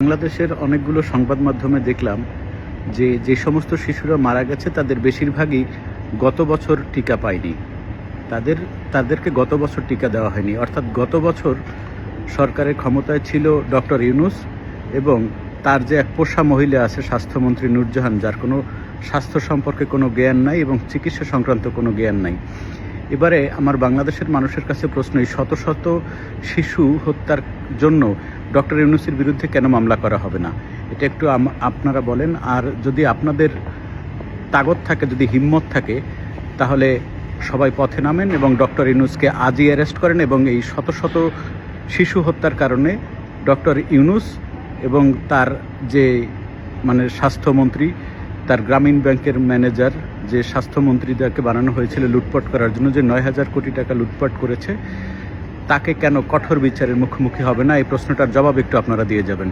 বাংলাদেশের অনেকগুলো সংবাদ মাধ্যমে দেখলাম যে সমস্ত শিশুরা মারা গেছে তাদের বেশিরভাগই গত বছর টিকা পায়নি। তাদেরকে গত বছর টিকা দেওয়া হয়নি, অর্থাৎ গত বছর সরকারের ক্ষমতায় ছিল ডক্টর ইউনূস এবং তার যে এক পোষা মহিলা আছে স্বাস্থ্যমন্ত্রী নূরজাহান, যার কোনো স্বাস্থ্য সম্পর্কে কোনো জ্ঞান নাই এবং চিকিৎসা সংক্রান্ত কোনো জ্ঞান নাই। এবারে আমার বাংলাদেশের মানুষের কাছে প্রশ্ন, এই শত শত শিশু হত্যার জন্য ডক্টর ইউনূসের বিরুদ্ধে কেন মামলা করা হবে না? এটা একটু আপনারা বলেন। আর যদি আপনাদের তাগত থাকে, যদি হিম্মত থাকে, তাহলে সবাই পথে নামেন এবং ডক্টর ইউনূসকে আজই অ্যারেস্ট করেন এবং এই শত শত শিশু হত্যার কারণে ডক্টর ইউনূস এবং তার যে স্বাস্থ্যমন্ত্রী, তার গ্রামীণ ব্যাংকের ম্যানেজার, যে স্বাস্থ্যমন্ত্রীদেরকে বানানো হয়েছিল লুটপাট করার জন্য, যে 9,000 কোটি টাকা লুটপাট করেছে, তাকে কেন কঠোর বিচারের মুখোমুখি হবে না? এই প্রশ্নটার জবাব একটু আপনারা দিয়ে যাবেন।